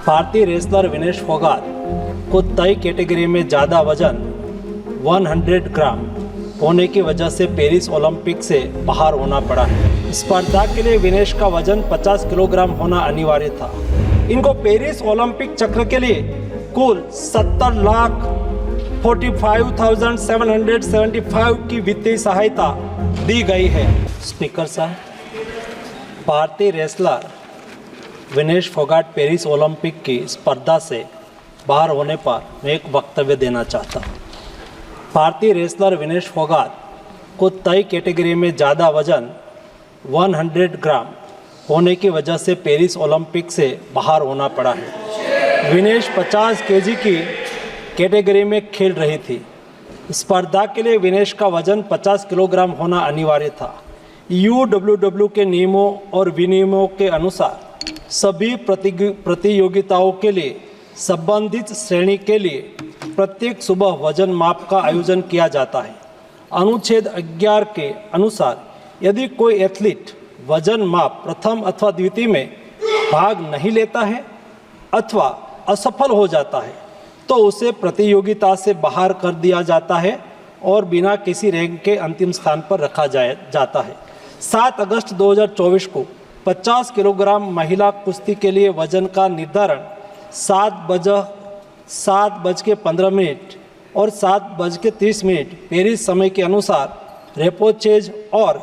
भारतीय रेसलर विनेश फोगाट को तय कैटेगरी में ज़्यादा वजन 100 ग्राम होने की वजह से पेरिस ओलंपिक से बाहर होना पड़ा है। स्पर्धा के लिए विनेश का वजन 50 किलोग्राम होना अनिवार्य था। इनको पेरिस ओलंपिक चक्र के लिए कुल 70,45,775 की वित्तीय सहायता दी गई है। स्पीकर साहब, भारतीय wrestler Vinesh Phogat Paris Olympic की स्पर्धा से बाहर होने पर मैं एक वक्तव्य देना चाहता हूँ। भारतीय रेसलर विनेश फोगाट को तय कैटेगरी में ज़्यादा वजन 100 ग्राम होने की वजह से पेरिस ओलंपिक से बाहर होना पड़ा है। विनेश 50 केजी की कैटेगरी में खेल रही थी। स्पर्धा के लिए विनेश का वजन 50 किलोग्राम होना अनिवार्य था। UWW के नियमों और विनियमों के अनुसार सभी प्रतियोगिताओं के लिए संबंधित श्रेणी के लिए प्रत्येक सुबह वजन माप का आयोजन किया जाता है। अनुच्छेद 11 के अनुसार यदि कोई एथलीट वजन माप प्रथम अथवा द्वितीय में भाग नहीं लेता है अथवा असफल हो जाता है तो उसे प्रतियोगिता से बाहर कर दिया जाता है और बिना किसी रैंक के अंतिम स्थान पर रखा जाता है। 7 अगस्त 2024 को 50 किलोग्राम महिला कुश्ती के लिए वजन का निर्धारण 7:15 और 7:30 पेरिस समय के अनुसार रेपोचेज और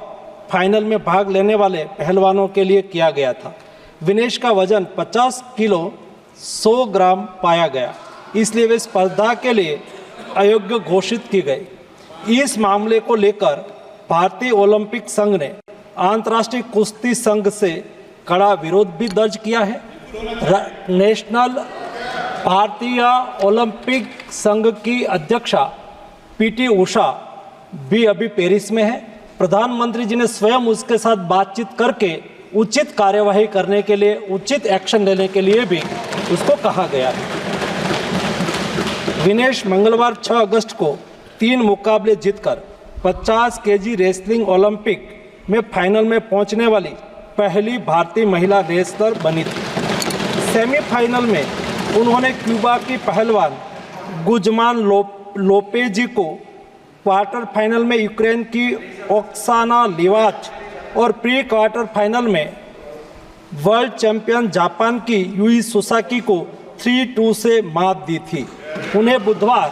फाइनल में भाग लेने वाले पहलवानों के लिए किया गया था। विनेश का वजन 50 किलो 100 ग्राम पाया गया, इसलिए वे स्पर्धा के लिए अयोग्य घोषित की गई। इस मामले को लेकर भारतीय ओलंपिक संघ ने अंतर्राष्ट्रीय कुश्ती संघ से कड़ा विरोध भी दर्ज किया है। नेशनल भारतीय ओलंपिक संघ की अध्यक्षा PT उषा भी अभी पेरिस में है। प्रधानमंत्री जी ने स्वयं उसके साथ बातचीत करके उचित कार्यवाही करने के लिए, उचित एक्शन लेने के लिए भी उसको कहा गया है। विनेश मंगलवार 6 अगस्त को 3 मुकाबले जीतकर 50 केजी रेसलिंग ओलंपिक में फाइनल में पहुंचने वाली पहली भारतीय महिला रेसलर बनी थी। सेमीफाइनल में उन्होंने क्यूबा की पहलवान गुजमान लोपेजी को, क्वार्टर फाइनल में यूक्रेन की ओक्साना लिवाच और प्री क्वार्टर फाइनल में वर्ल्ड चैंपियन जापान की यूई सुसाकी को 3-2 से मात दी थी। उन्हें बुधवार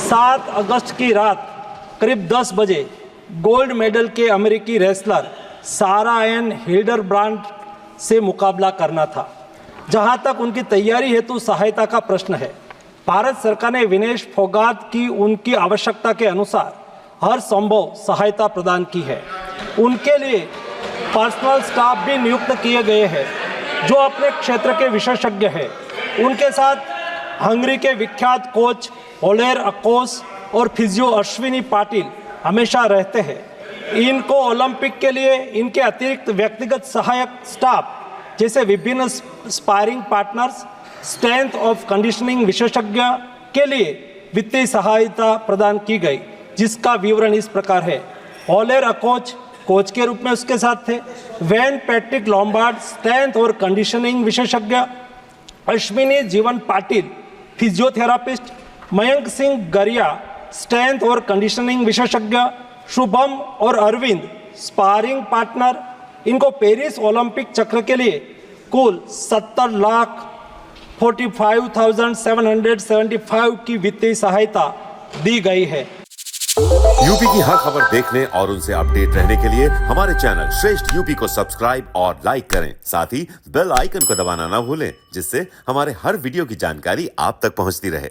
7 अगस्त की रात करीब 10 बजे गोल्ड मेडल के अमेरिकी रेसलर सारा एन हिल्डरब्रांड से मुकाबला करना था। जहां तक उनकी तैयारी हेतु सहायता का प्रश्न है, भारत सरकार ने विनेश फोगाट की उनकी आवश्यकता के अनुसार हर संभव सहायता प्रदान की है। उनके लिए पर्सनल स्टाफ भी नियुक्त किए गए हैं जो अपने क्षेत्र के विशेषज्ञ हैं। उनके साथ हंगरी के विख्यात कोच ओलेर अकोस और फिजियो अश्विनी पाटिल हमेशा रहते हैं। इनको ओलंपिक के लिए इनके अतिरिक्त व्यक्तिगत सहायक स्टाफ जैसे विभिन्न sparring partners, strength of conditioning विशेषज्ञ के लिए वित्तीय सहायता प्रदान की गई, जिसका विवरण इस प्रकार है। ओलेर अकोच कोच के रूप में उसके साथ थे, वैन पैट्रिक लॉम्बार्ड स्ट्रेंथ और कंडीशनिंग विशेषज्ञ, अश्विनी जीवन पाटिल फिजियोथेरापिस्ट, मयंक सिंह गरिया स्ट्रेंथ और कंडीशनिंग विशेषज्ञ, शुभम और अरविंद स्पारिंग पार्टनर। इनको पेरिस ओलंपिक चक्र के लिए कुल 70,45,775 की वित्तीय सहायता दी गई है। यूपी की हर खबर देखने और उनसे अपडेट रहने के लिए हमारे चैनल श्रेष्ठ यूपी को सब्सक्राइब और लाइक करें। साथ ही बेल आइकन को दबाना ना भूलें, जिससे हमारे हर वीडियो की जानकारी आप तक पहुंचती रहे।